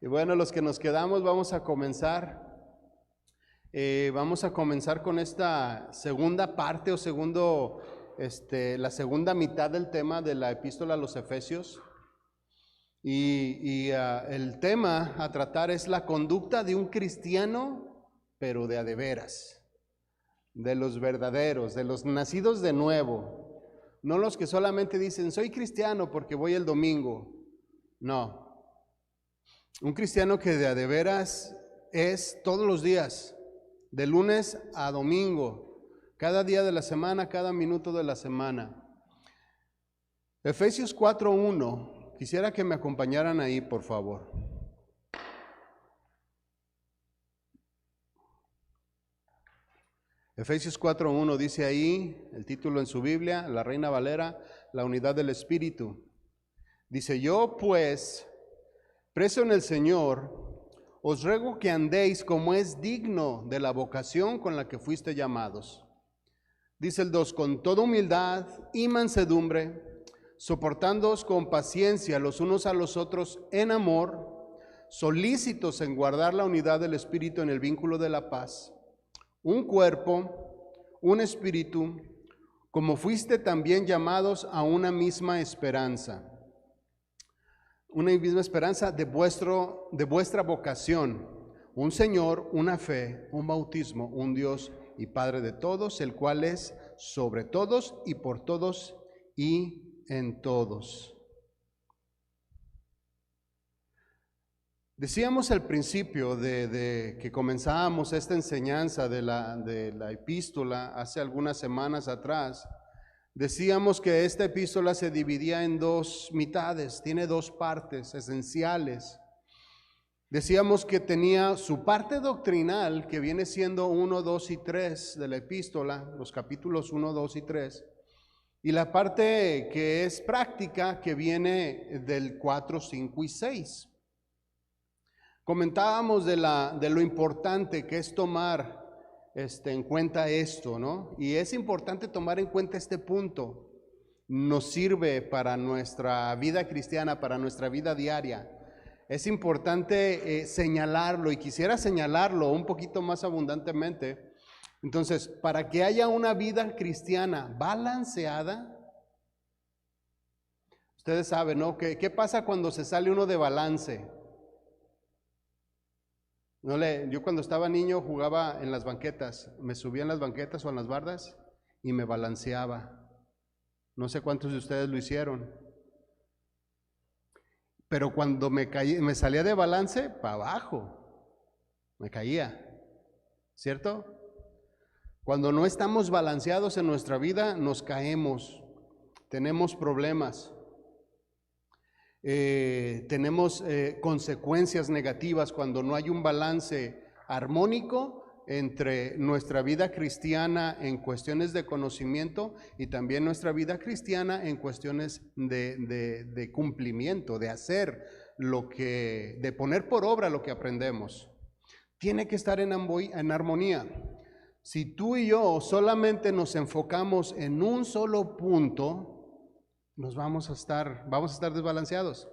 Y bueno, los que nos quedamos vamos a comenzar. Vamos a comenzar con esta segunda parte o la segunda mitad del tema de la epístola a los Efesios. El tema a tratar es la conducta de un cristiano, pero de a de veras, de los verdaderos, de los nacidos de nuevo, no los que solamente dicen soy cristiano porque voy el domingo. No, un cristiano que de a de veras es todos los días, de lunes a domingo, cada día de la semana, cada minuto de la semana. Efesios 4:1, quisiera que me acompañaran ahí, por favor. Efesios 4:1 dice ahí, el título en su Biblia, la Reina Valera, la unidad del Espíritu. Dice, yo pues, preso en el Señor, os ruego que andéis como es digno de la vocación con la que fuiste llamados. Dice el 2, con toda humildad y mansedumbre, soportándoos con paciencia los unos a los otros en amor, solícitos en guardar la unidad del Espíritu en el vínculo de la paz. Un cuerpo, un espíritu, como fuiste también llamados a una misma esperanza. Una misma esperanza de vuestra vocación, un Señor, una fe, un bautismo, un Dios y Padre de todos, el cual es sobre todos y por todos y en todos. Decíamos al principio de que comenzábamos esta enseñanza de la epístola hace algunas semanas atrás. Decíamos que esta epístola se dividía en dos mitades, tiene dos partes esenciales. Decíamos que tenía su parte doctrinal, que viene siendo 1, 2 y 3 de la epístola, los capítulos 1, 2 y 3, y la parte que es práctica, que viene del 4, 5 y 6. Comentábamos de lo importante que es tomar en cuenta esto, ¿no? Y es importante tomar en cuenta este punto. Nos sirve para nuestra vida cristiana, para nuestra vida diaria. Es importante señalarlo, y quisiera señalarlo un poquito más abundantemente. Entonces, para que haya una vida cristiana balanceada, ustedes saben, ¿no? ¿Qué pasa cuando se sale uno de balance? Yo cuando estaba niño jugaba en las banquetas, me subía en las banquetas o en las bardas y me balanceaba. No sé cuántos de ustedes lo hicieron. Pero cuando me salía de balance, para abajo, me caía, ¿cierto? Cuando no estamos balanceados en nuestra vida, nos caemos, tenemos problemas. Tenemos consecuencias negativas cuando no hay un balance armónico entre nuestra vida cristiana en cuestiones de conocimiento y también nuestra vida cristiana en cuestiones de cumplimiento, de hacer de poner por obra lo que aprendemos. Tiene que estar en armonía. Si tú y yo solamente nos enfocamos en un solo punto, vamos a estar desbalanceados.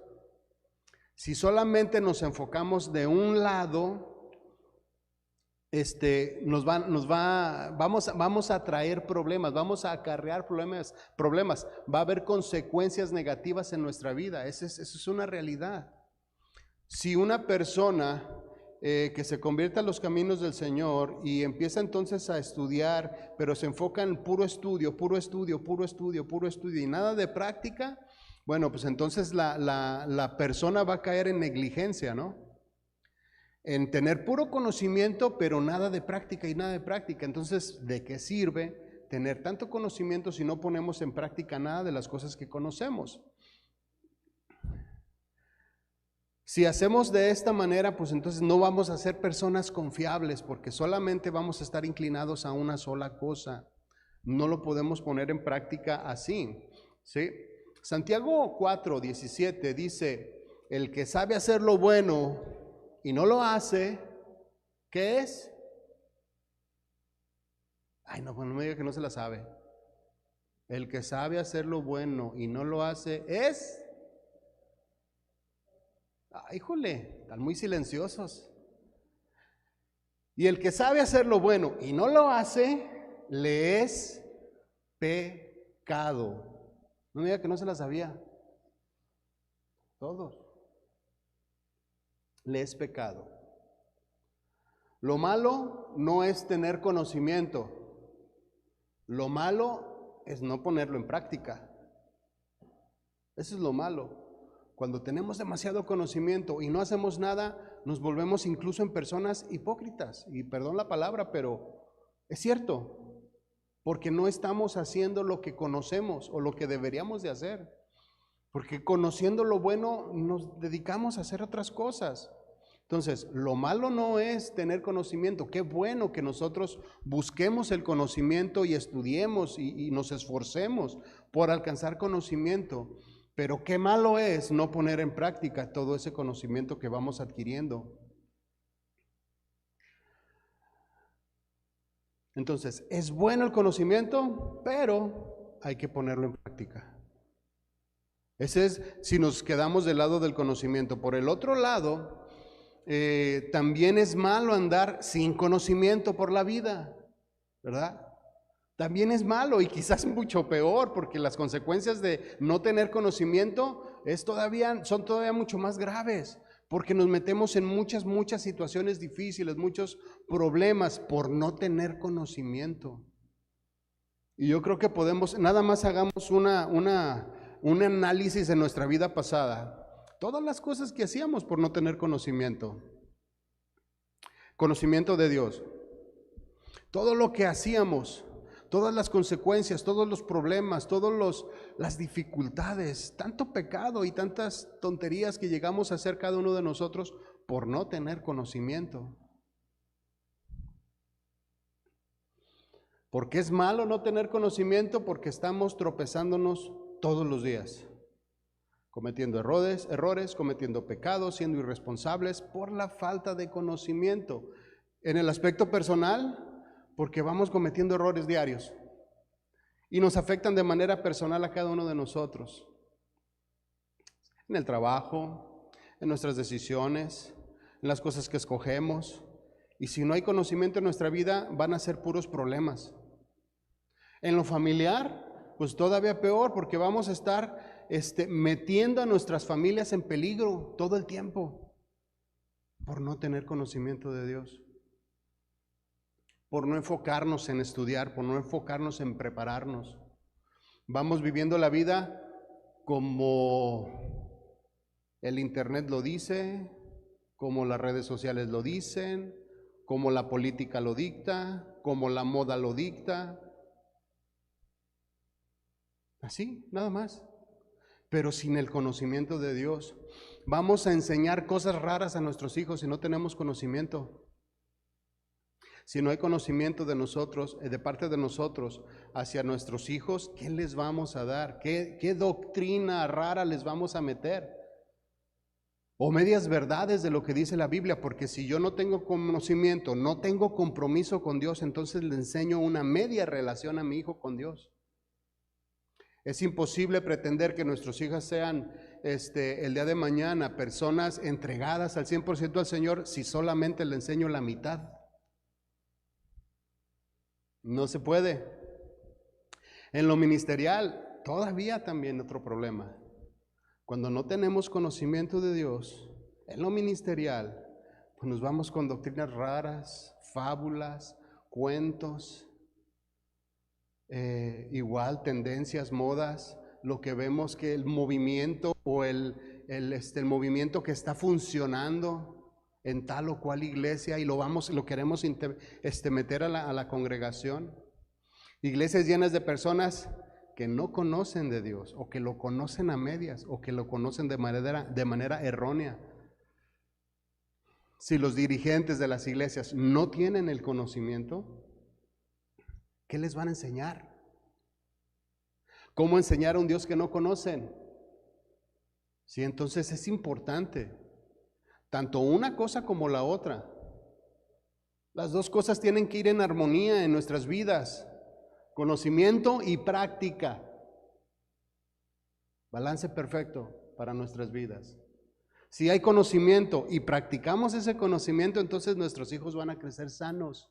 Si solamente nos enfocamos de un lado, vamos a traer problemas, vamos a acarrear problemas, va a haber consecuencias negativas en nuestra vida. Eso es una realidad. Si una persona que se convierta a los caminos del Señor y empieza entonces a estudiar, pero se enfoca en puro estudio y nada de práctica, bueno, pues entonces la persona va a caer en negligencia, ¿no? En tener puro conocimiento, pero nada de práctica. Entonces, ¿de qué sirve tener tanto conocimiento si no ponemos en práctica nada de las cosas que conocemos? Si hacemos de esta manera, pues entonces no vamos a ser personas confiables, porque solamente vamos a estar inclinados a una sola cosa. No lo podemos poner en práctica así, ¿sí? Santiago 4:17 dice, el que sabe hacer lo bueno y no lo hace, ¿qué es? Ay, no, no me diga que no se la sabe. El que sabe hacer lo bueno y no lo hace es... híjole, están muy silenciosos. Y el que sabe hacer lo bueno y no lo hace, le es pecado. No me diga que no se la sabía. Todos. Le es pecado. Lo malo no es tener conocimiento. Lo malo es no ponerlo en práctica. Eso es lo malo. Cuando tenemos demasiado conocimiento y no hacemos nada, nos volvemos incluso en personas hipócritas. Y perdón la palabra, pero es cierto. Porque no estamos haciendo lo que conocemos o lo que deberíamos de hacer. Porque conociendo lo bueno nos dedicamos a hacer otras cosas. Entonces, lo malo no es tener conocimiento. Qué bueno que nosotros busquemos el conocimiento y estudiemos y nos esforcemos por alcanzar conocimiento. Pero qué malo es no poner en práctica todo ese conocimiento que vamos adquiriendo. Entonces, es bueno el conocimiento, pero hay que ponerlo en práctica. Ese es si nos quedamos del lado del conocimiento. Por el otro lado, también es malo andar sin conocimiento por la vida, ¿verdad? También es malo y quizás mucho peor, porque las consecuencias de no tener conocimiento son todavía mucho más graves, porque nos metemos en muchas situaciones difíciles, muchos problemas por no tener conocimiento. Y yo creo que podemos, nada más hagamos un análisis de nuestra vida pasada. Todas las cosas que hacíamos por no tener conocimiento. Conocimiento de Dios. Todo lo que hacíamos, todas las consecuencias, todos los problemas, todas las dificultades, tanto pecado y tantas tonterías que llegamos a hacer cada uno de nosotros por no tener conocimiento. ¿Por qué es malo no tener conocimiento? Porque estamos tropezándonos todos los días, cometiendo errores, cometiendo pecados, siendo irresponsables por la falta de conocimiento. En el aspecto personal, porque vamos cometiendo errores diarios y nos afectan de manera personal a cada uno de nosotros. En el trabajo, en nuestras decisiones, en las cosas que escogemos. Y si no hay conocimiento en nuestra vida, van a ser puros problemas. En lo familiar, pues todavía peor, porque vamos a estar metiendo a nuestras familias en peligro todo el tiempo por no tener conocimiento de Dios, por no enfocarnos en estudiar, por no enfocarnos en prepararnos. Vamos viviendo la vida como el internet lo dice, como las redes sociales lo dicen, como la política lo dicta, como la moda lo dicta. Así, nada más. Pero sin el conocimiento de Dios. Vamos a enseñar cosas raras a nuestros hijos si no tenemos conocimiento. Si no hay conocimiento de nosotros, de parte de nosotros, hacia nuestros hijos, ¿qué les vamos a dar? ¿Qué doctrina rara les vamos a meter? O medias verdades de lo que dice la Biblia, porque si yo no tengo conocimiento, no tengo compromiso con Dios, entonces le enseño una media relación a mi hijo con Dios. Es imposible pretender que nuestros hijos sean el día de mañana personas entregadas al 100% al Señor si solamente le enseño la mitad. No se puede. En lo ministerial, todavía también otro problema. Cuando no tenemos conocimiento de Dios, en lo ministerial, pues nos vamos con doctrinas raras, fábulas, cuentos, igual tendencias, modas, lo que vemos que el movimiento o el movimiento que está funcionando en tal o cual iglesia y lo queremos meter a la congregación. Iglesias llenas de personas que no conocen de Dios o que lo conocen a medias o que lo conocen de manera errónea. Si los dirigentes de las iglesias no tienen el conocimiento, ¿qué les van a enseñar? ¿Cómo enseñar a un Dios que no conocen? Sí, entonces es importante, tanto una cosa como la otra. Las dos cosas tienen que ir en armonía en nuestras vidas, conocimiento y práctica. Balance perfecto para nuestras vidas. Si hay conocimiento y practicamos ese conocimiento, entonces nuestros hijos van a crecer sanos,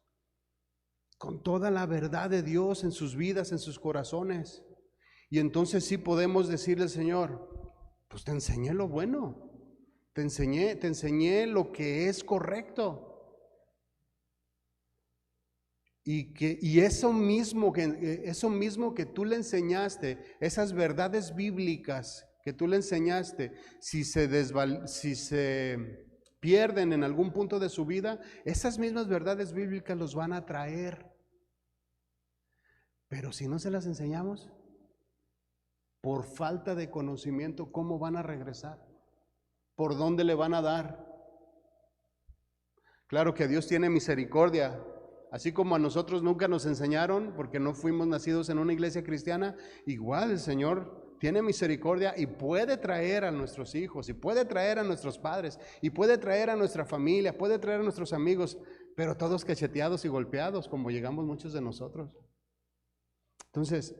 con toda la verdad de Dios en sus vidas, en sus corazones. Y entonces sí podemos decirle al Señor, pues te enseñé lo bueno, te enseñé lo que es correcto. Y eso mismo que tú le enseñaste, esas verdades bíblicas que tú le enseñaste, si se pierden en algún punto de su vida, esas mismas verdades bíblicas los van a traer. Pero si no se las enseñamos, por falta de conocimiento, ¿cómo van a regresar? ¿Por dónde le van a dar? Claro que Dios tiene misericordia. Así como a nosotros nunca nos enseñaron, porque no fuimos nacidos en una iglesia cristiana, igual el Señor tiene misericordia y puede traer a nuestros hijos, y puede traer a nuestros padres, y puede traer a nuestra familia, puede traer a nuestros amigos, pero todos cacheteados y golpeados, como llegamos muchos de nosotros. Entonces,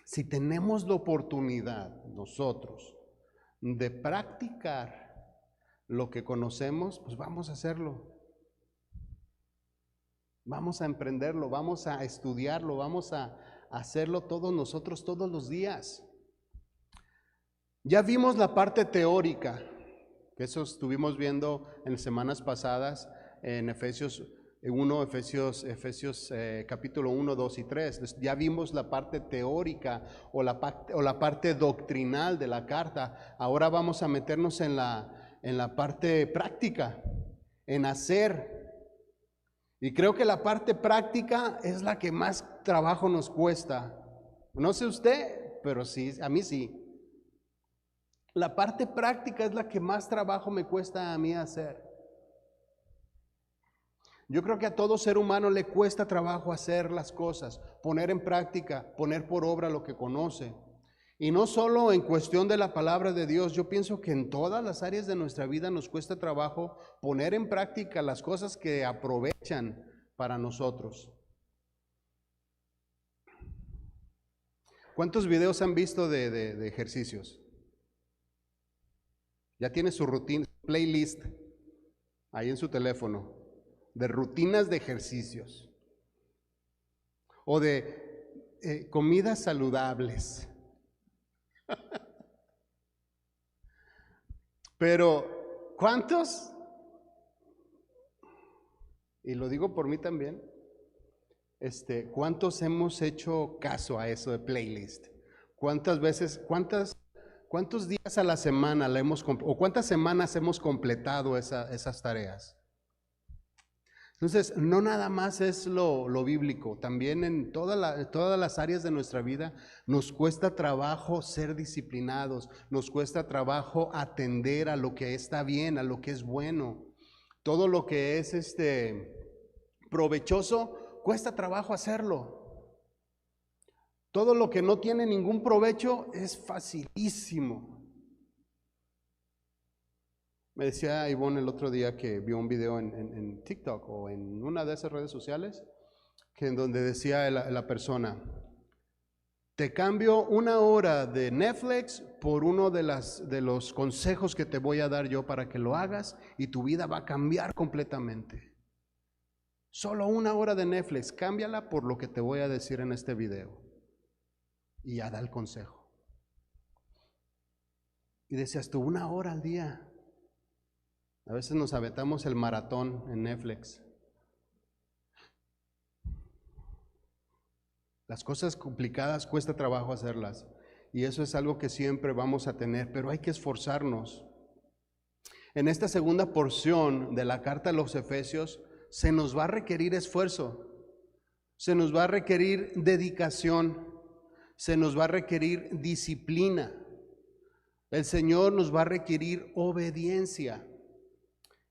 si tenemos la oportunidad nosotros de practicar lo que conocemos, pues vamos a hacerlo. Vamos a emprenderlo, vamos a estudiarlo, vamos a hacerlo todos nosotros todos los días. Ya vimos la parte teórica, que eso estuvimos viendo en semanas pasadas en Efesios 1, Efesios capítulo 1, 2 y 3. Ya vimos la parte teórica o la parte doctrinal de la carta. Ahora vamos a meternos en la parte práctica, en hacer. Y creo que la parte práctica es la que más trabajo nos cuesta. No sé usted, pero sí, a mí sí. La parte práctica es la que más trabajo me cuesta a mí hacer. Yo creo que a todo ser humano le cuesta trabajo hacer las cosas, poner en práctica, poner por obra lo que conoce. Y no solo en cuestión de la palabra de Dios, yo pienso que en todas las áreas de nuestra vida nos cuesta trabajo poner en práctica las cosas que aprovechan para nosotros. ¿Cuántos videos han visto de ejercicios? Ya tiene su rutina, su playlist ahí en su teléfono, de rutinas de ejercicios o de comidas saludables. Pero, ¿cuántos? Y lo digo por mí también. ¿Cuántos hemos hecho caso a eso de playlist? ¿Cuántas veces, cuántos días a la semana o cuántas semanas hemos completado esas tareas? Entonces, no nada más es lo bíblico, también en todas las áreas de nuestra vida nos cuesta trabajo ser disciplinados, nos cuesta trabajo atender a lo que está bien, a lo que es bueno. Todo lo que es provechoso, cuesta trabajo hacerlo. Todo lo que no tiene ningún provecho es facilísimo. Me decía Ivonne el otro día que vio un video en TikTok o en una de esas redes sociales, que en donde decía la persona, te cambio 1 hora de Netflix por uno de los consejos que te voy a dar yo para que lo hagas y tu vida va a cambiar completamente. Solo 1 hora de Netflix, cámbiala por lo que te voy a decir en este video. Y ya da el consejo. Y decías tú, 1 hora al día. A veces nos aventamos el maratón en Netflix. Las cosas complicadas cuesta trabajo hacerlas. Y eso es algo que siempre vamos a tener, pero hay que esforzarnos. En esta segunda porción de la carta a los Efesios, se nos va a requerir esfuerzo, se nos va a requerir dedicación, se nos va a requerir disciplina. El Señor nos va a requerir obediencia.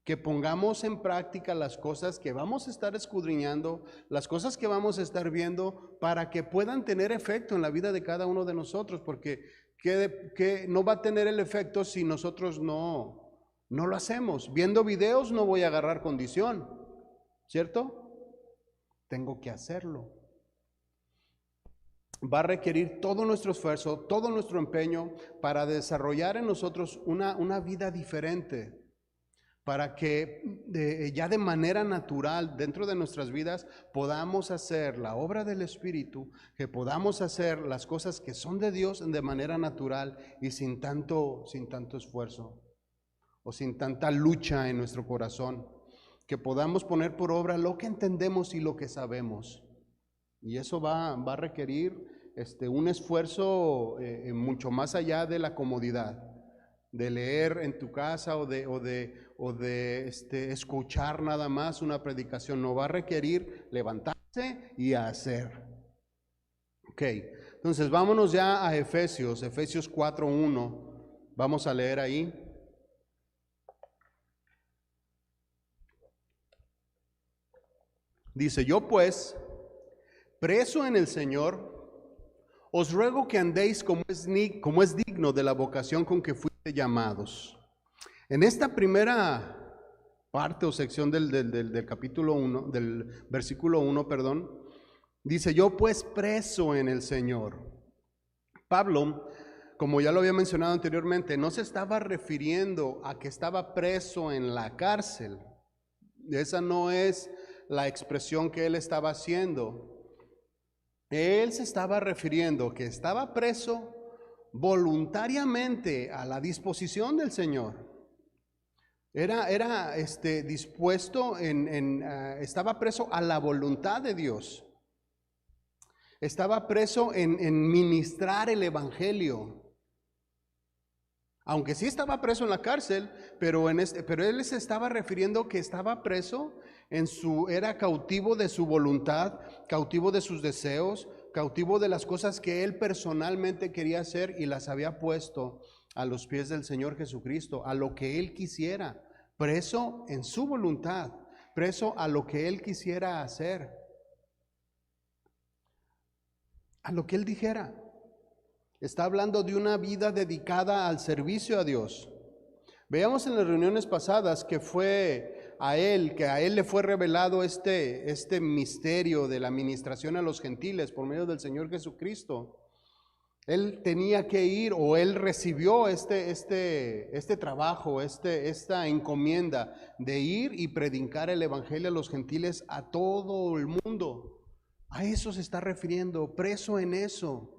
Que pongamos en práctica las cosas que vamos a estar escudriñando, las cosas que vamos a estar viendo, para que puedan tener efecto en la vida de cada uno de nosotros, porque que no va a tener el efecto si nosotros no lo hacemos. Viendo videos no voy a agarrar condición, ¿cierto? Tengo que hacerlo. va a requerir todo nuestro esfuerzo, todo nuestro empeño para desarrollar en nosotros una vida diferente, para que ya de manera natural dentro de nuestras vidas podamos hacer la obra del Espíritu, que podamos hacer las cosas que son de Dios de manera natural y sin tanto esfuerzo o sin tanta lucha en nuestro corazón, que podamos poner por obra lo que entendemos y lo que sabemos. Y eso va a requerir un esfuerzo mucho más allá de la comodidad, de leer en tu casa o de escuchar nada más una predicación. No, va a requerir levantarse y hacer. Ok, entonces vámonos ya a Efesios 4:1. Vamos a leer ahí. Dice: yo pues, preso en el Señor, os ruego que andéis como es digno de la vocación con que fuiste llamados. En esta primera parte o sección del capítulo 1, del versículo 1, perdón, dice: yo pues preso en el Señor. Pablo, como ya lo había mencionado anteriormente, no se estaba refiriendo a que estaba preso en la cárcel. Esa no es la expresión que él estaba haciendo. Él se estaba refiriendo que estaba preso voluntariamente a la disposición del Señor. Era dispuesto estaba preso a la voluntad de Dios. Estaba preso en ministrar el evangelio. Aunque sí estaba preso en la cárcel, pero él se estaba refiriendo que estaba preso era cautivo de su voluntad, cautivo de sus deseos, cautivo de las cosas que él personalmente quería hacer y las había puesto a los pies del Señor Jesucristo, a lo que él quisiera, preso en su voluntad, preso a lo que él quisiera hacer, a lo que él dijera. Está hablando de una vida dedicada al servicio a Dios. Veamos en las reuniones pasadas que a él le fue revelado este misterio de la ministración a los gentiles por medio del Señor Jesucristo. Él tenía que ir, o él recibió este trabajo, esta encomienda de ir y predicar el evangelio a los gentiles, a todo el mundo. A eso se está refiriendo, preso en eso,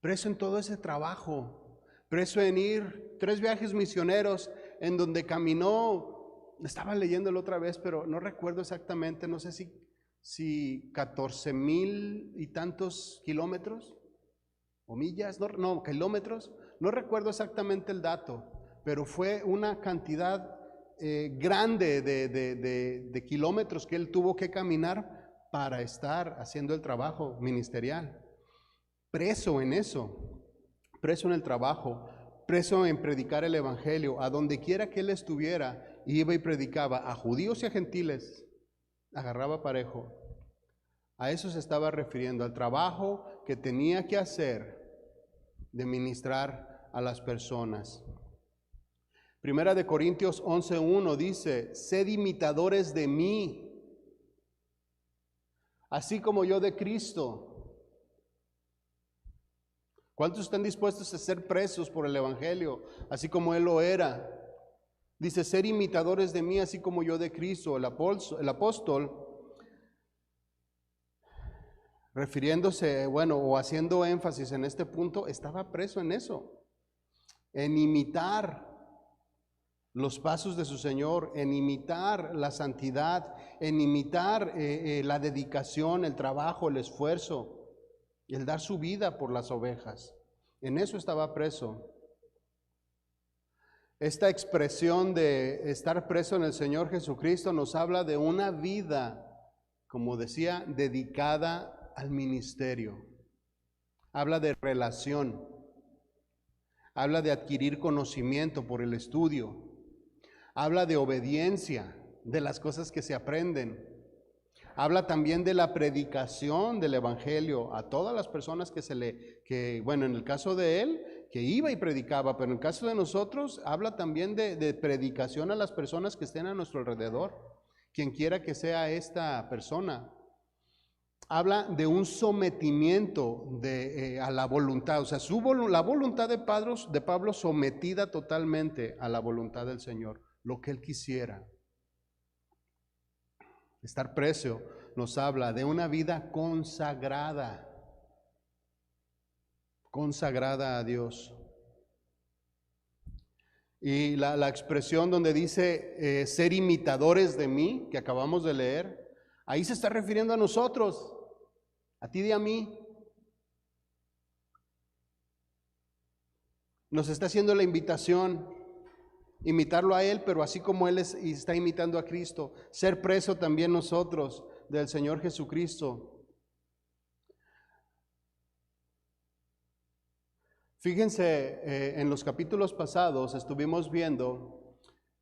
preso en todo ese trabajo, preso en ir 3 viajes misioneros en donde caminó. Estaba leyéndolo otra vez, pero no recuerdo exactamente, no sé si 14,000 y tantos kilómetros o millas, no, kilómetros, no recuerdo exactamente el dato, pero fue una cantidad grande de kilómetros que él tuvo que caminar para estar haciendo el trabajo ministerial. Preso en eso, preso en el trabajo, preso en predicar el evangelio, a donde quiera que él estuviera, iba y predicaba a judíos y a gentiles, agarraba parejo. A eso se estaba refiriendo, al trabajo que tenía que hacer de ministrar a las personas. Primera de Corintios 11:1 dice: sed imitadores de mí, así como yo de Cristo. ¿Cuántos están dispuestos a ser presos por el evangelio, así como él lo era? Dice: ser imitadores de mí, así como yo de Cristo. El apóstol, refiriéndose, o haciendo énfasis en este punto, estaba preso en eso, en imitar los pasos de su Señor, en imitar la santidad, en imitar la dedicación, el trabajo, el esfuerzo, el dar su vida por las ovejas. En eso estaba preso. Esta expresión de estar preso en el Señor Jesucristo nos habla de una vida, como decía, dedicada al ministerio. Habla de relación. Habla de adquirir conocimiento por el estudio. Habla de obediencia, de las cosas que se aprenden. Habla también de la predicación del evangelio a todas las personas en el caso de él, que iba y predicaba, pero en el caso de nosotros, habla también de predicación a las personas que estén a nuestro alrededor, quien quiera que sea esta persona. habla de un sometimiento a la voluntad, o sea, la voluntad de Pablo sometida totalmente a la voluntad del Señor, lo que él quisiera. Estar preso nos habla de una vida consagrada a Dios. Y la expresión donde dice ser imitadores de mí, que acabamos de leer, ahí se está refiriendo a nosotros, a ti y a mí. Nos está haciendo la invitación, imitarlo a Él, pero así como Él está imitando a Cristo, ser preso también nosotros del Señor Jesucristo. Fíjense, en los capítulos pasados estuvimos viendo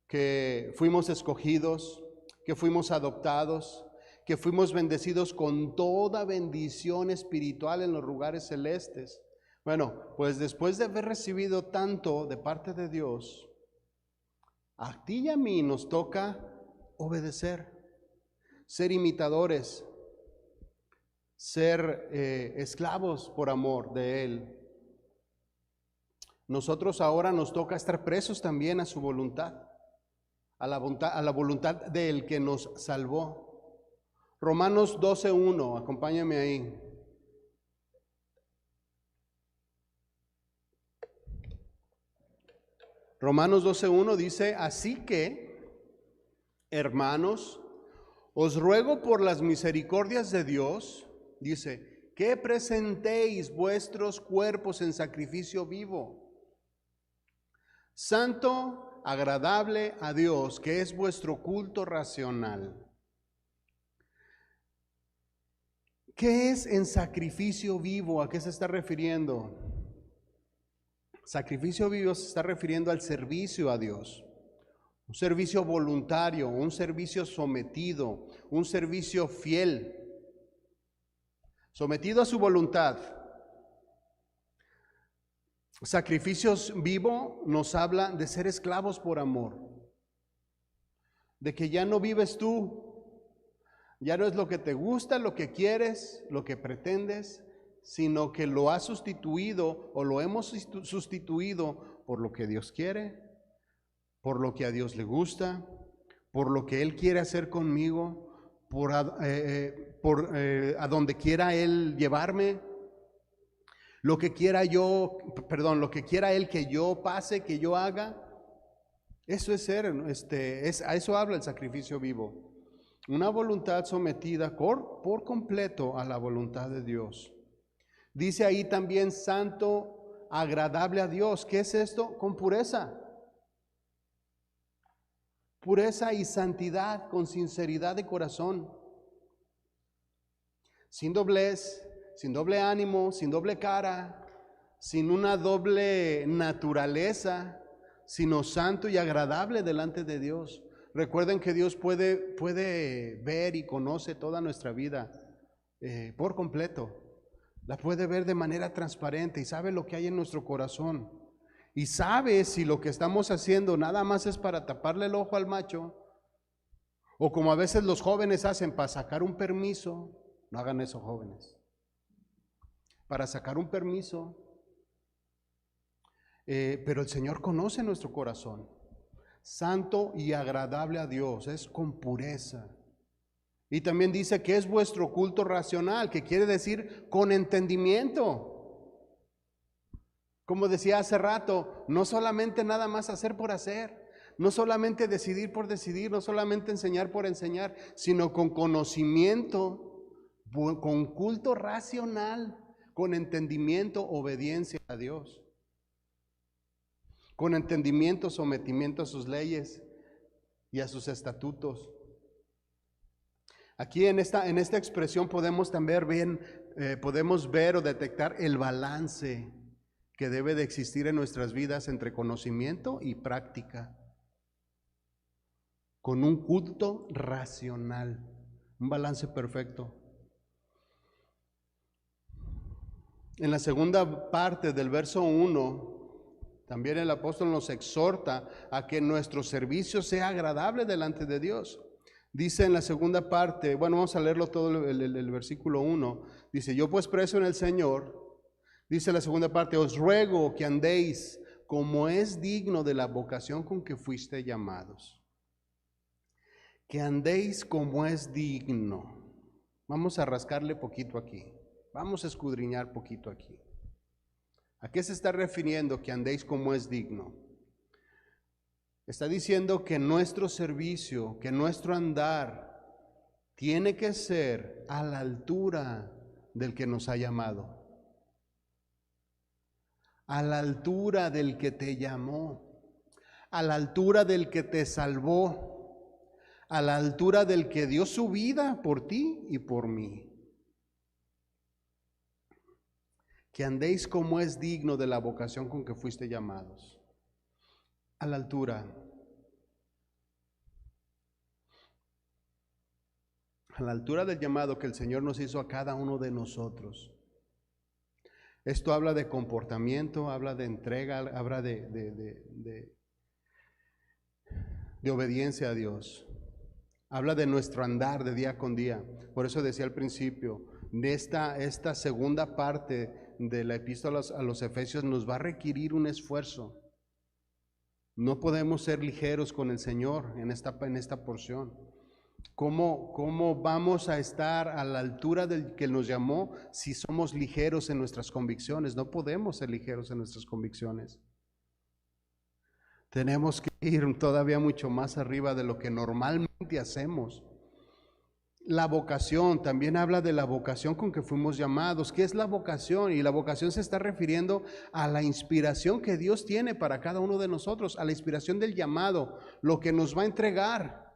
que fuimos escogidos, que fuimos adoptados, que fuimos bendecidos con toda bendición espiritual en los lugares celestes. Bueno, pues después de haber recibido tanto de parte de Dios, a ti y a mí nos toca obedecer, ser imitadores, ser esclavos por amor de Él. Nosotros ahora nos toca estar presos también a su voluntad, a la voluntad del que nos salvó. Romanos 12:1, acompáñame ahí. Romanos 12:1 dice, así que, hermanos, os ruego por las misericordias de Dios, dice, que presentéis vuestros cuerpos en sacrificio vivo, santo, agradable a Dios, que es vuestro culto racional. ¿Qué es en sacrificio vivo? ¿A qué se está refiriendo? Sacrificio vivo se está refiriendo al servicio a Dios. Un servicio voluntario, un servicio sometido, un servicio fiel, sometido a su voluntad. Sacrificios vivo nos habla de ser esclavos por amor, de que ya no vives tú, ya no es lo que te gusta, lo que quieres, lo que pretendes, sino que lo has sustituido o lo hemos sustituido por lo que Dios quiere, por lo que a Dios le gusta, por lo que Él quiere hacer conmigo, por a donde quiera Él llevarme. Lo que quiera Él que yo pase, que yo haga, eso es ser, a eso habla el sacrificio vivo. Una voluntad sometida por completo a la voluntad de Dios. Dice ahí también santo, agradable a Dios. ¿Qué es esto? Con pureza. Pureza y santidad, con sinceridad de corazón. Sin doblez, sin doble ánimo, sin doble cara, sin una doble naturaleza, sino santo y agradable delante de Dios. Recuerden que Dios puede ver y conoce toda nuestra vida por completo. La puede ver de manera transparente y sabe lo que hay en nuestro corazón. Y sabe si lo que estamos haciendo nada más es para taparle el ojo al macho, o como a veces los jóvenes hacen para sacar un permiso. No hagan eso, jóvenes. Para sacar un permiso. Pero el Señor conoce nuestro corazón. Santo y agradable a Dios, es con pureza. Y también dice que es vuestro culto racional, que quiere decir con entendimiento. Como decía hace rato, no solamente nada más hacer por hacer, no solamente decidir por decidir, no solamente enseñar por enseñar, sino con conocimiento, con culto racional, con entendimiento, obediencia a Dios. Con entendimiento, sometimiento a sus leyes y a sus estatutos. Aquí en esta expresión podemos también podemos ver o detectar el balance que debe de existir en nuestras vidas entre conocimiento y práctica, con un culto racional, un balance perfecto. En la segunda parte del verso 1, también el apóstol nos exhorta a que nuestro servicio sea agradable delante de Dios. Dice en la segunda parte, bueno, vamos a leerlo todo el versículo 1. Dice, yo pues preso en el Señor, dice la segunda parte, os ruego que andéis como es digno de la vocación con que fuiste llamados. Que andéis como es digno. Vamos a rascarle poquito aquí. Vamos a escudriñar poquito aquí. ¿A qué se está refiriendo que andéis como es digno? Está diciendo que nuestro servicio, que nuestro andar tiene que ser a la altura del que nos ha llamado, a la altura del que te llamó, a la altura del que te salvó, a la altura del que dio su vida por ti y por mí. Que andéis como es digno de la vocación con que fuiste llamados, a la altura. A la altura del llamado que el Señor nos hizo a cada uno de nosotros. Esto habla de comportamiento, habla de entrega, habla de obediencia a Dios. Habla de nuestro andar de día con día. Por eso decía al principio, de esta segunda parte de la epístola a los Efesios nos va a requerir un esfuerzo. No podemos ser ligeros con el Señor en esta porción. ¿Cómo vamos a estar a la altura del que nos llamó si somos ligeros en nuestras convicciones? No podemos ser ligeros en nuestras convicciones. Tenemos que ir todavía mucho más arriba de lo que normalmente hacemos. La vocación, también habla de la vocación con que fuimos llamados. ¿Qué es la vocación? Y la vocación se está refiriendo a la inspiración que Dios tiene para cada uno de nosotros, a la inspiración del llamado, lo que nos va a entregar,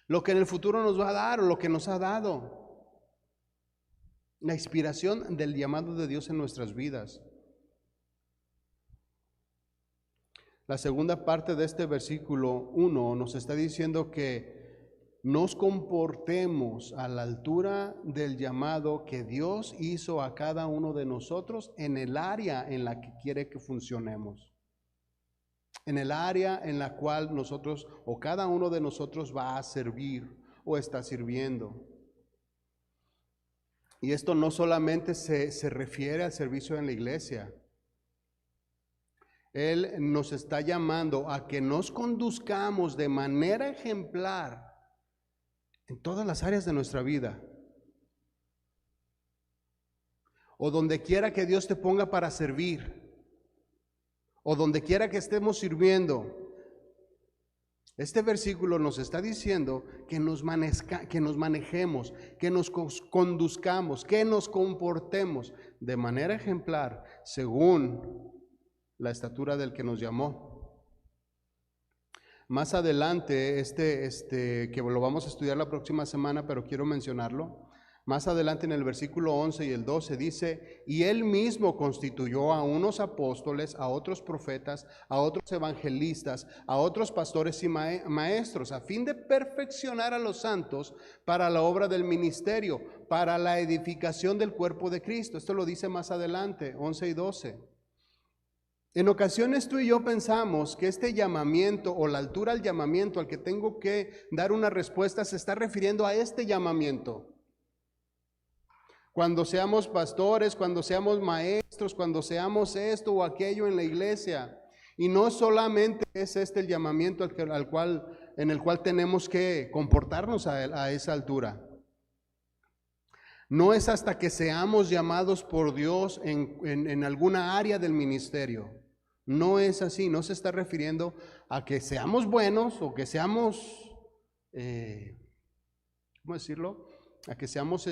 lo que en el futuro nos va a dar o lo que nos ha dado. La inspiración del llamado de Dios en nuestras vidas. La segunda parte de este versículo 1 nos está diciendo que nos comportemos a la altura del llamado que Dios hizo a cada uno de nosotros en el área en la que quiere que funcionemos. En el área en la cual nosotros o cada uno de nosotros va a servir o está sirviendo. Y esto no solamente se refiere al servicio en la iglesia. Él nos está llamando a que nos conduzcamos de manera ejemplar en todas las áreas de nuestra vida. O donde quiera que Dios te ponga para servir. O donde quiera que estemos sirviendo. Este versículo nos está diciendo que nos manejemos, que nos conduzcamos, que nos comportemos de manera ejemplar según la estatura del que nos llamó. Más adelante, que lo vamos a estudiar la próxima semana, pero quiero mencionarlo. Más adelante en el versículo 11 y el 12 dice, y él mismo constituyó a unos apóstoles, a otros profetas, a otros evangelistas, a otros pastores y maestros, a fin de perfeccionar a los santos para la obra del ministerio, para la edificación del cuerpo de Cristo. Esto lo dice más adelante, 11 y 12. En ocasiones tú y yo pensamos que este llamamiento o la altura al llamamiento al que tengo que dar una respuesta se está refiriendo a este llamamiento. Cuando seamos pastores, cuando seamos maestros, cuando seamos esto o aquello en la iglesia. Y no solamente es este el llamamiento en el cual tenemos que comportarnos a esa altura. No es hasta que seamos llamados por Dios en alguna área del ministerio. No es así, no se está refiriendo a que seamos buenos o que seamos, ¿cómo decirlo? A que seamos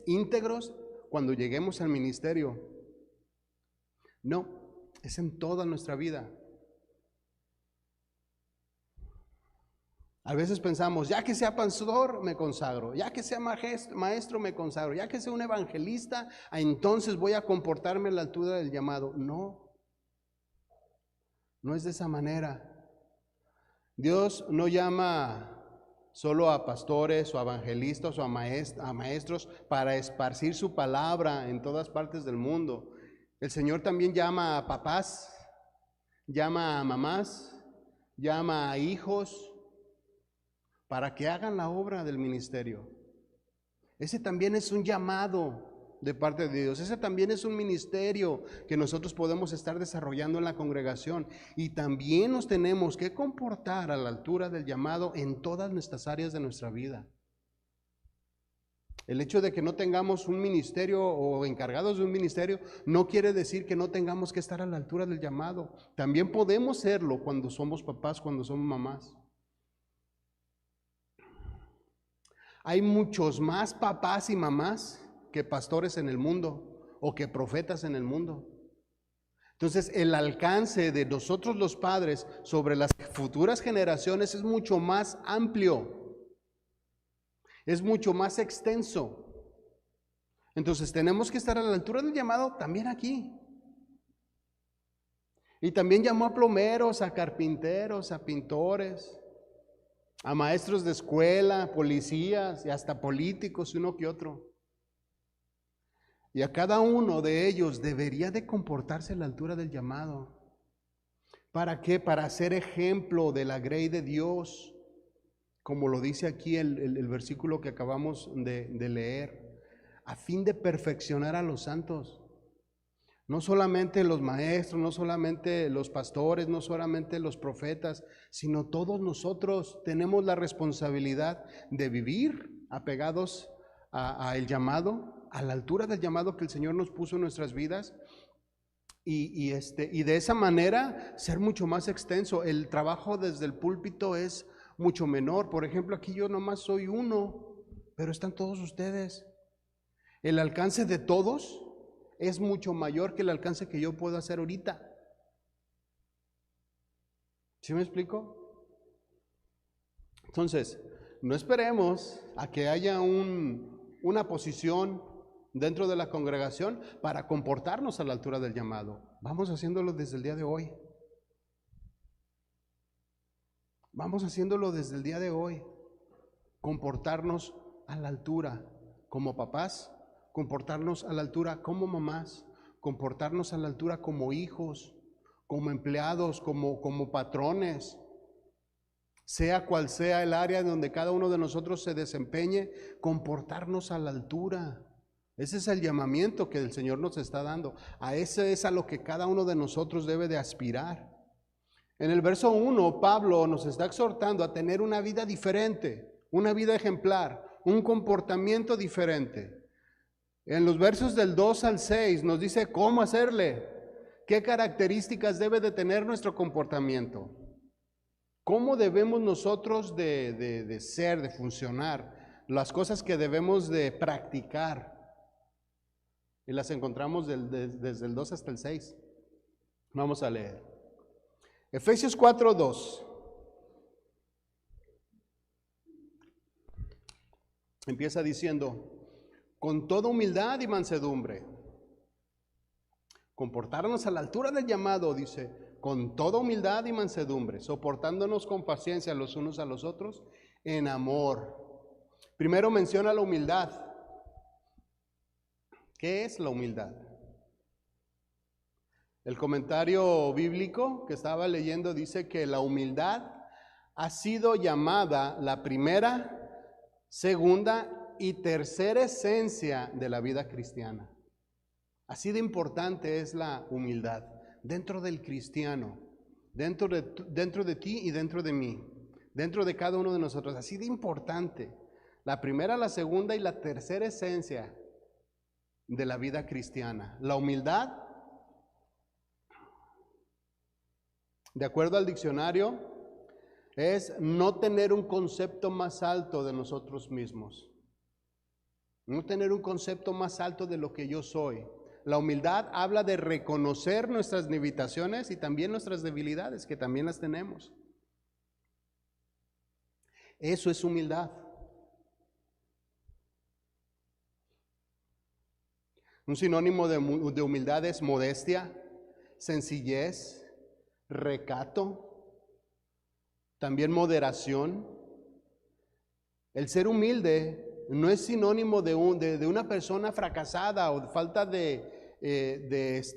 íntegros cuando lleguemos al ministerio. No, es en toda nuestra vida. A veces pensamos, ya que sea pastor, me consagro, ya que sea maestro, me consagro, ya que sea un evangelista, entonces voy a comportarme a la altura del llamado. No, no es de esa manera. Dios no llama solo a pastores o a evangelistas o a maestros para esparcir su palabra en todas partes del mundo. El Señor también llama a papás, llama a mamás, llama a hijos, para que hagan la obra del ministerio. Ese también es un llamado de parte de Dios. Ese también es un ministerio que nosotros podemos estar desarrollando en la congregación. Y también nos tenemos que comportar a la altura del llamado en todas nuestras áreas de nuestra vida. El hecho de que no tengamos un ministerio o encargados de un ministerio no quiere decir que no tengamos que estar a la altura del llamado. También podemos serlo cuando somos papás, cuando somos mamás. Hay muchos más papás y mamás que pastores en el mundo o que profetas en el mundo. Entonces, el alcance de nosotros los padres sobre las futuras generaciones es mucho más amplio, es mucho más extenso. Entonces, tenemos que estar a la altura del llamado también aquí. Y también llamó a plomeros, a carpinteros, a pintores, a maestros de escuela, policías y hasta políticos, uno que otro. Y a cada uno de ellos debería de comportarse a la altura del llamado. ¿Para qué? Para ser ejemplo de la grey de Dios, como lo dice aquí el versículo que acabamos de leer, a fin de perfeccionar a los santos. No solamente los maestros, no solamente los pastores, no solamente los profetas, sino todos nosotros tenemos la responsabilidad de vivir apegados a el llamado, a la altura del llamado que el Señor nos puso en nuestras vidas y de esa manera ser mucho más extenso. El trabajo desde el púlpito es mucho menor. Por ejemplo, aquí yo nomás soy uno, pero están todos ustedes. El alcance de todos es mucho mayor que el alcance que yo puedo hacer ahorita. ¿Sí me explico? Entonces, no esperemos a que haya una posición dentro de la congregación para comportarnos a la altura del llamado. Vamos haciéndolo desde el día de hoy. Vamos haciéndolo desde el día de hoy. Comportarnos a la altura como papás, comportarnos a la altura como mamás, comportarnos a la altura como hijos, como empleados, como patrones, sea cual sea el área donde cada uno de nosotros se desempeñe, comportarnos a la altura. Ese es el llamamiento que el Señor nos está dando. A ese es a lo que cada uno de nosotros debe de aspirar. En el verso 1, Pablo nos está exhortando a tener una vida diferente, una vida ejemplar, un comportamiento diferente. En los versos del 2 al 6 nos dice cómo hacerle, qué características debe de tener nuestro comportamiento, cómo debemos nosotros de ser, de funcionar, las cosas que debemos de practicar. Y las encontramos desde el 2 hasta el 6. Vamos a leer. Efesios 4:2. Empieza diciendo, con toda humildad y mansedumbre. Comportarnos a la altura del llamado, dice, con toda humildad y mansedumbre, soportándonos con paciencia los unos a los otros en amor. Primero menciona la humildad. ¿Qué es la humildad? El comentario bíblico que estaba leyendo dice que la humildad ha sido llamada la primera, segunda y tercera esencia de la vida cristiana. Así de importante es la humildad dentro del cristiano, dentro de ti y dentro de mí, dentro de cada uno de nosotros. Así de importante. La primera, la segunda y la tercera esencia de la vida cristiana. La humildad, de acuerdo al diccionario, es no tener un concepto más alto de nosotros mismos. No tener un concepto más alto de lo que yo soy. La humildad habla de reconocer nuestras limitaciones y también nuestras debilidades, que también las tenemos. Eso es humildad. Un sinónimo de humildad es modestia, sencillez, recato, también moderación. El ser humilde no es sinónimo de una persona fracasada o de falta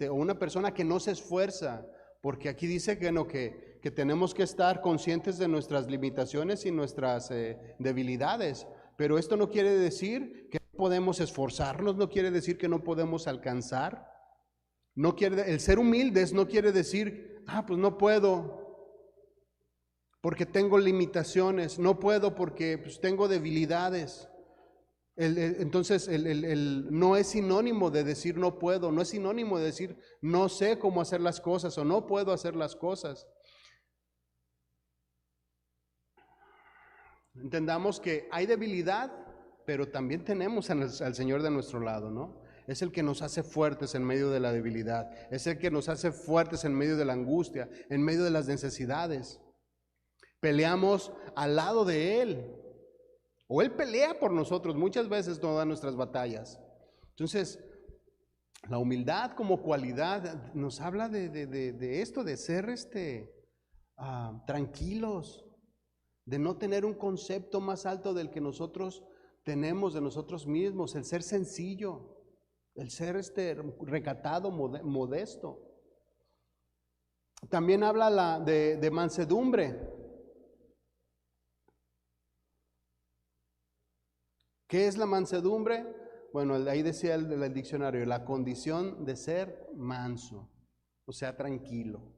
o una persona que no se esfuerza, porque aquí dice que que tenemos que estar conscientes de nuestras limitaciones y nuestras debilidades, pero esto no quiere decir que no podemos esforzarnos, no quiere decir que no podemos alcanzar. No quiere, el ser humildes no quiere decir, pues no puedo porque tengo limitaciones, no puedo porque pues, tengo debilidades. Entonces, no es sinónimo de decir no puedo, no es sinónimo de decir no sé cómo hacer las cosas o no puedo hacer las cosas. Entendamos que hay debilidad, pero también tenemos al Señor de nuestro lado, ¿no? Es el que nos hace fuertes en medio de la debilidad, es el que nos hace fuertes en medio de la angustia, en medio de las necesidades. Peleamos al lado de Él, o Él pelea por nosotros muchas veces todas nuestras batallas. Entonces, la humildad como cualidad nos habla de esto, de ser tranquilos, de no tener un concepto más alto del que nosotros tenemos de nosotros mismos, el ser sencillo, el ser recatado, modesto. También habla de mansedumbre. ¿Qué es la mansedumbre? Bueno, ahí decía el diccionario, la condición de ser manso, o sea, tranquilo.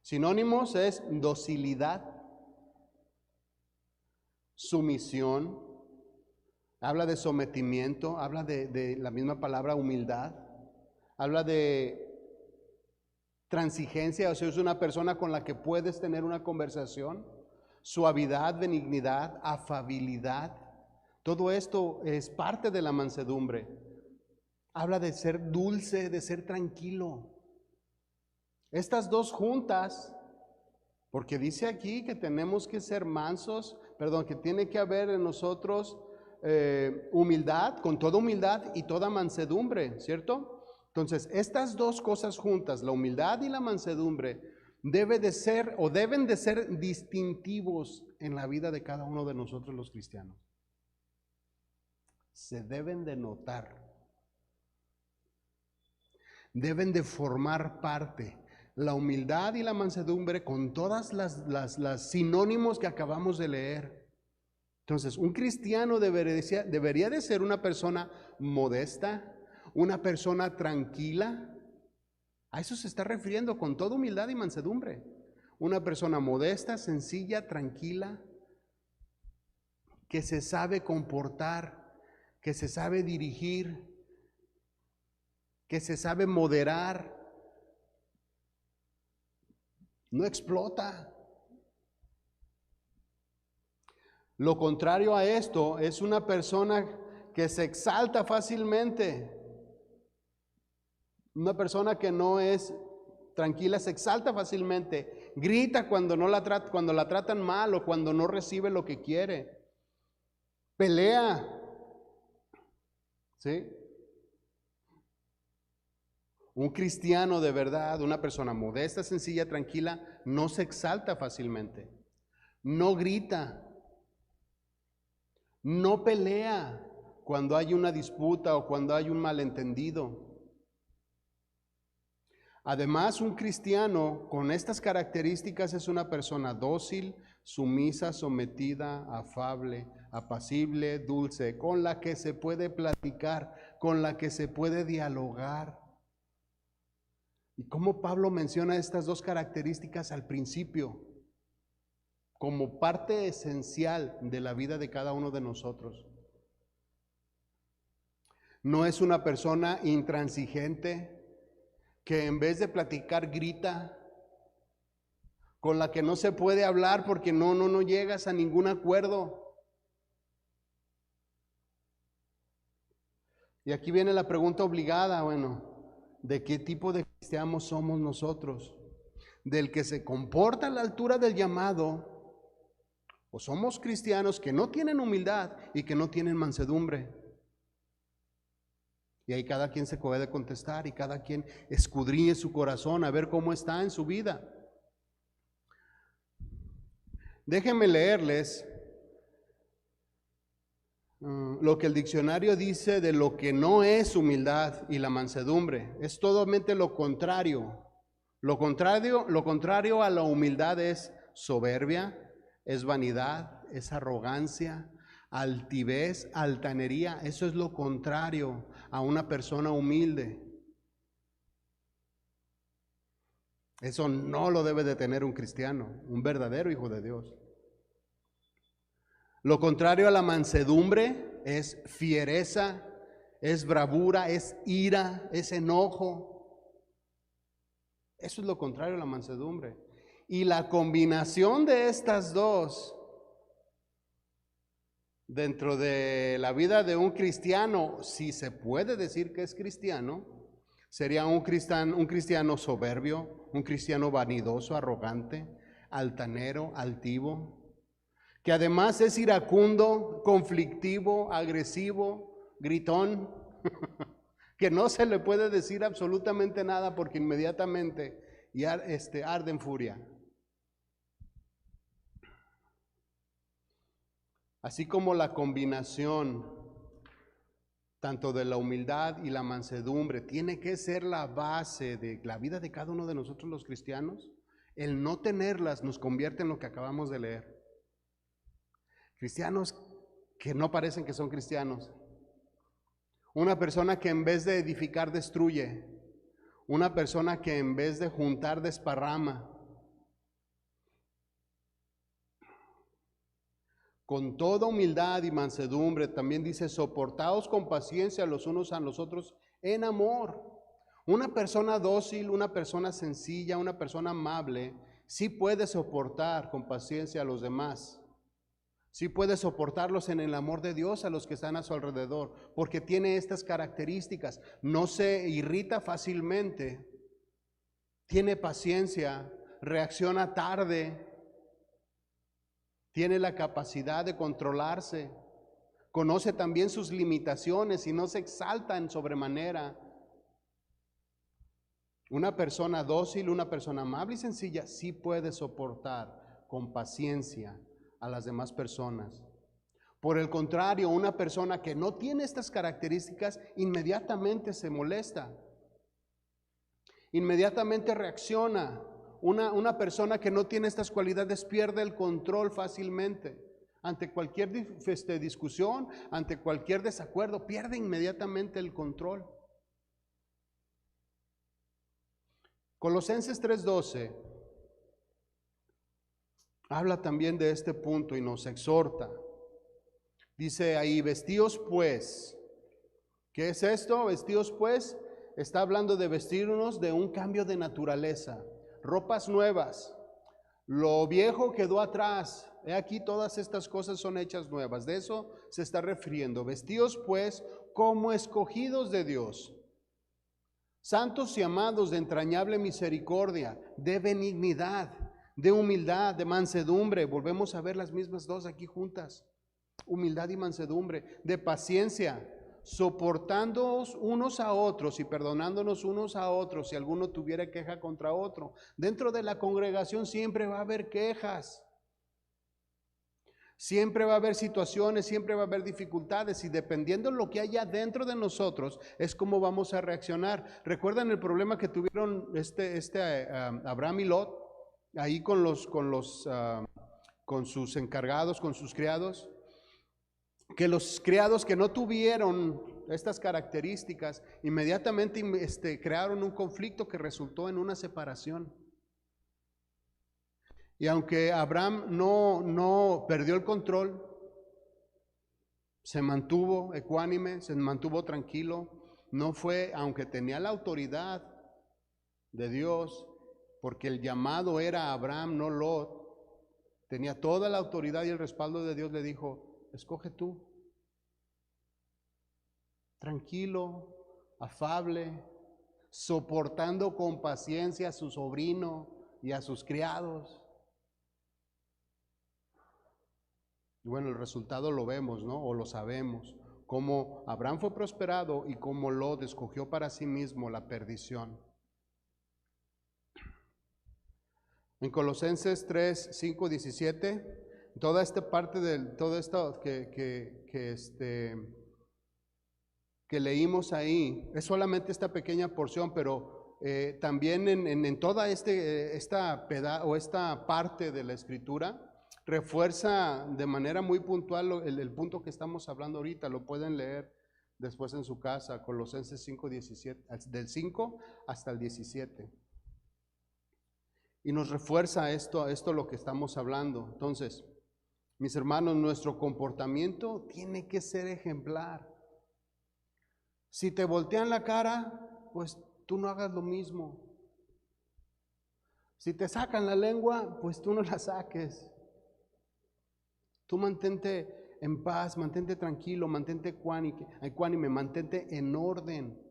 Sinónimos es docilidad, sumisión, habla de sometimiento, habla de la misma palabra humildad, habla de transigencia, o sea, es una persona con la que puedes tener una conversación, suavidad, benignidad, afabilidad, todo esto es parte de la mansedumbre. Habla de ser dulce, de ser tranquilo. Estas dos juntas, porque dice aquí que tenemos que ser mansos, que tiene que haber en nosotros humildad, con toda humildad y toda mansedumbre, ¿cierto? Entonces, estas dos cosas juntas, la humildad y la mansedumbre, deben de ser distintivos en la vida de cada uno de nosotros los cristianos. Se deben de notar, deben de formar parte. La humildad y la mansedumbre con todas las sinónimos que acabamos de leer. Entonces, un cristiano debería de ser una persona modesta, una persona tranquila. A eso se está refiriendo con toda humildad y mansedumbre. Una persona modesta, sencilla, tranquila, que se sabe comportar, que se sabe dirigir, que se sabe moderar. No explota. Lo contrario a esto es una persona que se exalta fácilmente. Una persona que no es tranquila se exalta fácilmente. Grita cuando la tratan mal o cuando no recibe lo que quiere. Pelea. ¿Sí? Un cristiano de verdad, una persona modesta, sencilla, tranquila, no se exalta fácilmente, no grita, no pelea cuando hay una disputa o cuando hay un malentendido. Además, un cristiano con estas características es una persona dócil, sumisa, sometida, afable, apacible, dulce, con la que se puede platicar, con la que se puede dialogar. Y cómo Pablo menciona estas dos características al principio, como parte esencial de la vida de cada uno de nosotros. No es una persona intransigente que en vez de platicar grita, con la que no se puede hablar porque no llegas a ningún acuerdo. Y aquí viene la pregunta obligada, ¿de qué tipo de cristianos somos nosotros? ¿Del que se comporta a la altura del llamado? ¿O somos cristianos que no tienen humildad y que no tienen mansedumbre? Y ahí cada quien se puede contestar y cada quien escudriñe su corazón a ver cómo está en su vida. Déjenme leerles lo que el diccionario dice de lo que no es humildad y la mansedumbre. Es totalmente lo contrario. Lo contrario a la humildad es soberbia, es vanidad, es arrogancia, altivez, altanería. Eso es lo contrario a una persona humilde. Eso no lo debe de tener un cristiano, un verdadero hijo de Dios. Lo contrario a la mansedumbre es fiereza, es bravura, es ira, es enojo. Eso es lo contrario a la mansedumbre. Y la combinación de estas dos dentro de la vida de un cristiano, si se puede decir que es cristiano, sería un cristiano soberbio, un cristiano vanidoso, arrogante, altanero, altivo, que además es iracundo, conflictivo, agresivo, gritón, que no se le puede decir absolutamente nada porque inmediatamente arde en furia. Así como la combinación tanto de la humildad y la mansedumbre tiene que ser la base de la vida de cada uno de nosotros los cristianos, el no tenerlas nos convierte en lo que acabamos de leer. Cristianos que no parecen que son cristianos. Una persona que en vez de edificar destruye. Una persona que en vez de juntar desparrama. Con toda humildad y mansedumbre, también dice, soportaos con paciencia los unos a los otros en amor. Una persona dócil, una persona sencilla, una persona amable, sí puede soportar con paciencia a los demás. Sí puede soportarlos en el amor de Dios a los que están a su alrededor, porque tiene estas características. No se irrita fácilmente, tiene paciencia, reacciona tarde, tiene la capacidad de controlarse, conoce también sus limitaciones y no se exalta en sobremanera. Una persona dócil, una persona amable y sencilla, sí puede soportar con paciencia a las demás personas. Por el contrario, una persona que no tiene estas características inmediatamente se molesta, inmediatamente reacciona. Una persona que no tiene estas cualidades pierde el control fácilmente. Ante cualquier discusión, ante cualquier desacuerdo, pierde inmediatamente el control. Colosenses 3:12 habla también de este punto y nos exhorta. Dice ahí, vestíos pues. ¿Qué es esto? Vestíos pues, está hablando de vestirnos de un cambio de naturaleza, ropas nuevas. Lo viejo quedó atrás. He aquí todas estas cosas son hechas nuevas. De eso se está refiriendo. Vestíos pues como escogidos de Dios, santos y amados, de entrañable misericordia, de benignidad, de humildad, de mansedumbre. Volvemos a ver las mismas dos aquí juntas. Humildad y mansedumbre, de paciencia, soportándoos unos a otros y perdonándonos unos a otros si alguno tuviera queja contra otro. Dentro de la congregación siempre va a haber quejas, siempre va a haber situaciones, siempre va a haber dificultades, y dependiendo de lo que haya dentro de nosotros es como vamos a reaccionar. ¿Recuerdan el problema que tuvieron Abraham y Lot ahí con sus encargados, con sus criados? Que los criados que no tuvieron estas características inmediatamente crearon un conflicto que resultó en una separación. Y aunque Abraham no perdió el control, se mantuvo ecuánime, se mantuvo tranquilo, no fue, aunque tenía la autoridad de Dios, porque el llamado era Abraham, no Lot, tenía toda la autoridad y el respaldo de Dios, le dijo, escoge tú. Tranquilo, afable, soportando con paciencia a su sobrino y a sus criados. Y bueno, el resultado lo vemos, ¿no? O lo sabemos, cómo Abraham fue prosperado y cómo Lot escogió para sí mismo la perdición. En Colosenses 3, 5, 17, toda esta parte de todo esto que leímos ahí, es solamente esta pequeña porción, pero también en toda esta parte de la Escritura, refuerza de manera muy puntual el punto que estamos hablando ahorita. Lo pueden leer después en su casa, Colosenses 5:17, del 5 hasta el 17. Y nos refuerza esto lo que estamos hablando. Entonces, mis hermanos, nuestro comportamiento tiene que ser ejemplar. Si te voltean la cara, pues tú no hagas lo mismo. Si te sacan la lengua, pues tú no la saques. Tú mantente en paz, mantente tranquilo, mantente ecuánime, mantente en orden.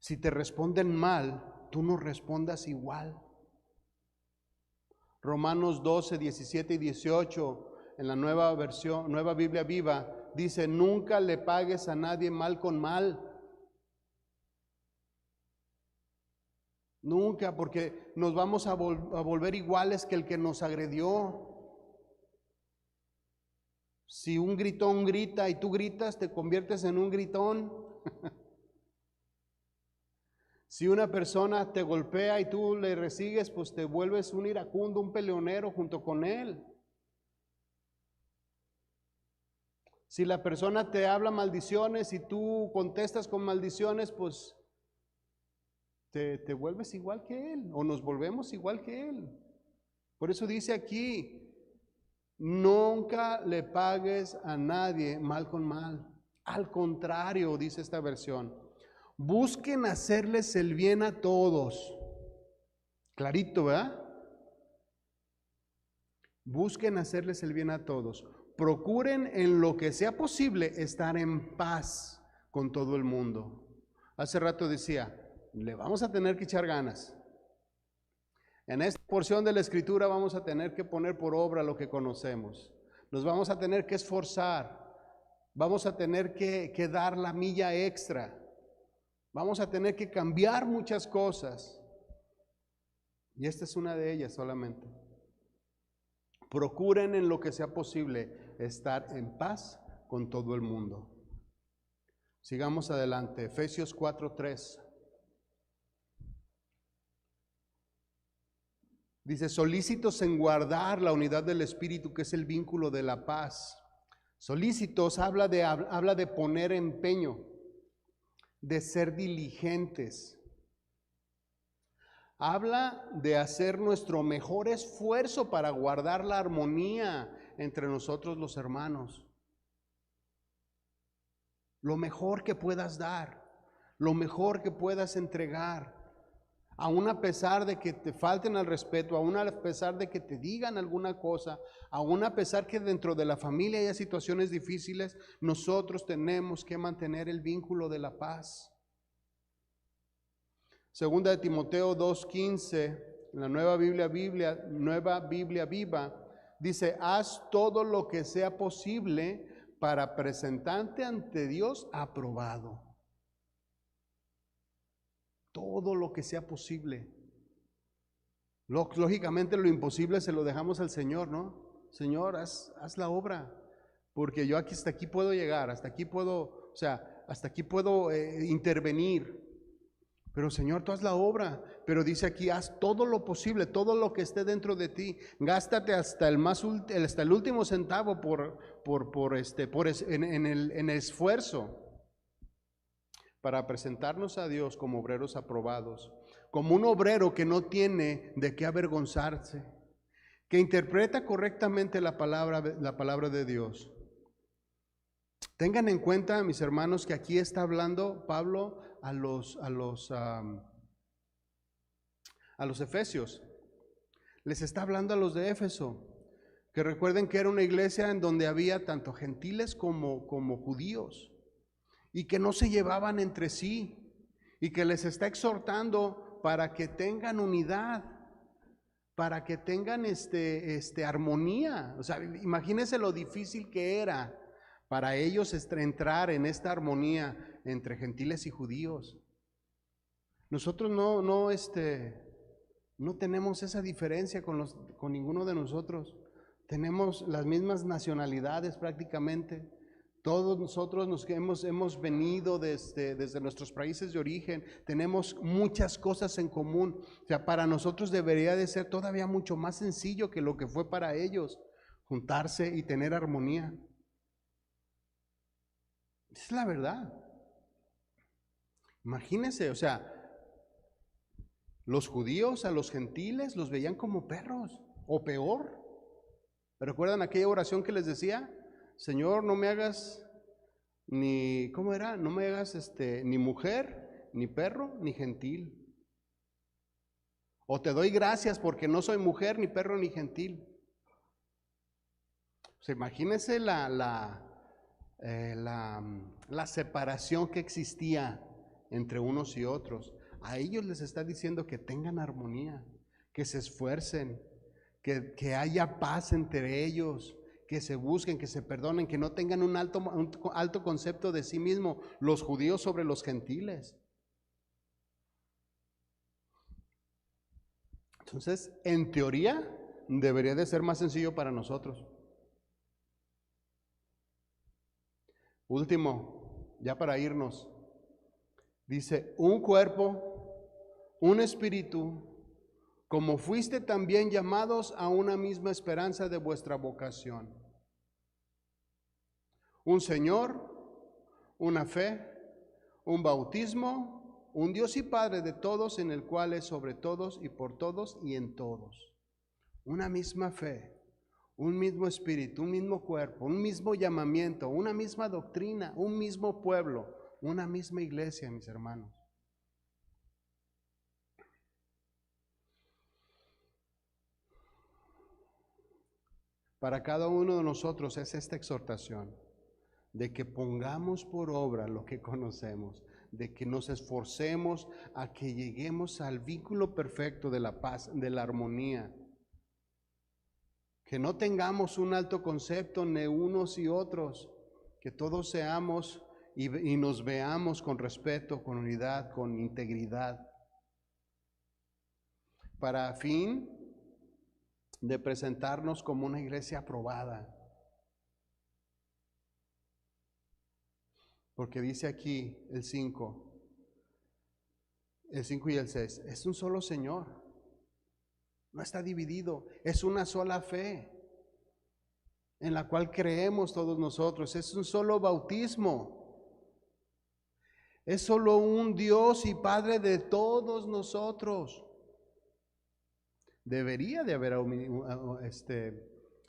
Si te responden mal, tú no respondas igual. Romanos 12, 17 y 18, en la Nueva Biblia Viva, dice: nunca le pagues a nadie mal con mal. Nunca, porque nos vamos a volver iguales que el que nos agredió. Si un gritón grita y tú gritas, te conviertes en un gritón. Si una persona te golpea y tú le resigues, pues te vuelves un iracundo, un peleonero junto con él. Si la persona te habla maldiciones y tú contestas con maldiciones, pues te vuelves igual que él, o nos volvemos igual que él. Por eso dice aquí: nunca le pagues a nadie mal con mal. Al contrario, dice esta versión, busquen hacerles el bien a todos. Clarito, ¿verdad? Busquen hacerles el bien a todos. Procuren en lo que sea posible estar en paz con todo el mundo. Hace rato decía, le vamos a tener que echar ganas. En esta porción de la Escritura vamos a tener que poner por obra lo que conocemos. Nos vamos a tener que esforzar. Vamos a tener que dar la milla extra. Vamos a tener que cambiar muchas cosas. Y esta es una de ellas solamente. Procuren en lo que sea posible estar en paz con todo el mundo. Sigamos adelante. Efesios 4:3. Dice: solícitos en guardar la unidad del Espíritu, que es el vínculo de la paz. Solícitos habla de poner empeño, de ser diligentes. Habla de hacer nuestro mejor esfuerzo para guardar la armonía entre nosotros los hermanos. Lo mejor que puedas dar, lo mejor que puedas entregar. Aún a pesar de que te falten al respeto, aún a pesar de que te digan alguna cosa, aún a pesar que dentro de la familia haya situaciones difíciles, nosotros tenemos que mantener el vínculo de la paz. Segunda de Timoteo 2:15, en la Nueva Biblia Viva, dice: haz todo lo que sea posible para presentarte ante Dios aprobado. Todo lo que sea posible. Lógicamente lo imposible se lo dejamos al Señor, ¿no? Señor, haz la obra, porque yo hasta aquí puedo llegar, hasta aquí puedo intervenir. Pero Señor, tú haz la obra. Pero dice aquí: haz todo lo posible, todo lo que esté dentro de ti. Gástate hasta el último centavo en el esfuerzo para presentarnos a Dios como obreros aprobados, como un obrero que no tiene de qué avergonzarse, que interpreta correctamente la palabra de Dios. Tengan en cuenta, mis hermanos, que aquí está hablando Pablo a los efesios. Les está hablando a los de Éfeso, que recuerden que era una iglesia en donde había tanto gentiles como judíos, y que no se llevaban entre sí, y que les está exhortando para que tengan unidad, para que tengan armonía. O sea, imagínense lo difícil que era para ellos entrar en esta armonía entre gentiles y judíos. Nosotros no tenemos esa diferencia con ninguno de nosotros. Tenemos las mismas nacionalidades prácticamente. Todos nosotros hemos venido desde nuestros países de origen, tenemos muchas cosas en común. O sea, para nosotros debería de ser todavía mucho más sencillo que lo que fue para ellos, juntarse y tener armonía. Es la verdad. Imagínense, o sea, los judíos a los gentiles los veían como perros, o peor. ¿Recuerdan aquella oración que les decía? Señor, no me hagas ni, ¿cómo era? No me hagas ni mujer, ni perro, ni gentil. O te doy gracias porque no soy mujer, ni perro, ni gentil. O sea, imagínense la separación que existía entre unos y otros. A ellos les está diciendo que tengan armonía, que se esfuercen, que haya paz entre ellos, que se busquen, que se perdonen, que no tengan un alto concepto de sí mismo, los judíos sobre los gentiles. Entonces, en teoría, debería de ser más sencillo para nosotros. Último, ya para irnos, dice, un cuerpo, un espíritu, como fuiste también llamados a una misma esperanza de vuestra vocación. Un Señor, una fe, un bautismo, un Dios y Padre de todos, en el cual es sobre todos y por todos y en todos. Una misma fe, un mismo espíritu, un mismo cuerpo, un mismo llamamiento, una misma doctrina, un mismo pueblo, una misma iglesia, mis hermanos. Para cada uno de nosotros es esta exhortación de que pongamos por obra lo que conocemos, de que nos esforcemos a que lleguemos al vínculo perfecto de la paz, de la armonía. Que no tengamos un alto concepto de unos y otros, que todos seamos y nos veamos con respeto, con unidad, con integridad, para fin de presentarnos como una iglesia aprobada. Porque dice aquí el 5 y el 6, es un solo Señor, no está dividido, es una sola fe en la cual creemos todos nosotros, es un solo bautismo, es solo un Dios y Padre de todos nosotros. Debería de haber,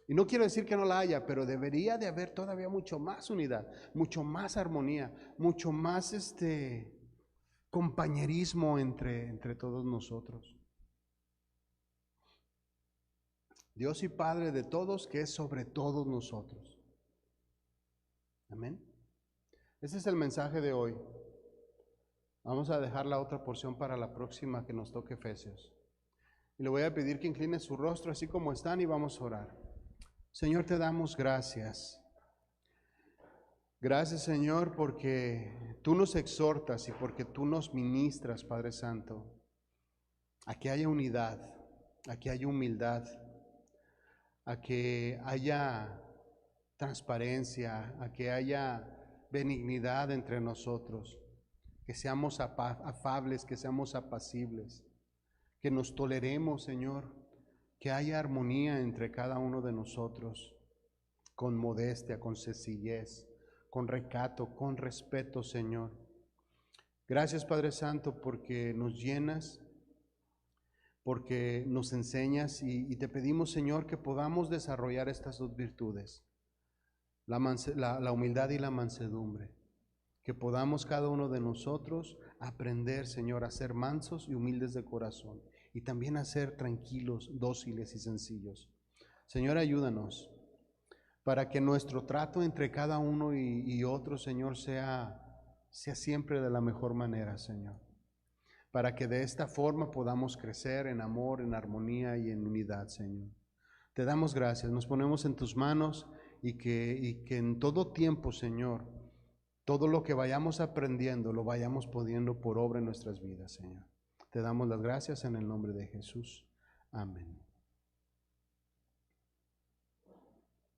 y no quiero decir que no la haya, pero debería de haber todavía mucho más unidad, mucho más armonía, mucho más compañerismo entre todos nosotros. Dios y Padre de todos, que es sobre todos nosotros. Amén. Ese es el mensaje de hoy. Vamos a dejar la otra porción para la próxima que nos toque Efesios. Y le voy a pedir que incline su rostro así como están y vamos a orar. Señor, te damos gracias. Gracias, Señor, porque tú nos exhortas y porque tú nos ministras, Padre Santo, a que haya unidad, a que haya humildad, a que haya transparencia, a que haya benignidad entre nosotros, que seamos afables, que seamos apacibles, que nos toleremos, Señor, que haya armonía entre cada uno de nosotros, con modestia, con sencillez, con recato, con respeto, Señor. Gracias, Padre Santo, porque nos llenas, porque nos enseñas y te pedimos, Señor, que podamos desarrollar estas dos virtudes, la humildad y la mansedumbre, que podamos cada uno de nosotros aprender, Señor, a ser mansos y humildes de corazón y también a ser tranquilos, dóciles y sencillos. Señor, ayúdanos para que nuestro trato entre cada uno y otro, Señor, sea siempre de la mejor manera, Señor. Para que de esta forma podamos crecer en amor, en armonía y en unidad, Señor. Te damos gracias, nos ponemos en tus manos y que en todo tiempo, Señor, todo lo que vayamos aprendiendo lo vayamos poniendo por obra en nuestras vidas, Señor. Te damos las gracias en el nombre de Jesús. Amén.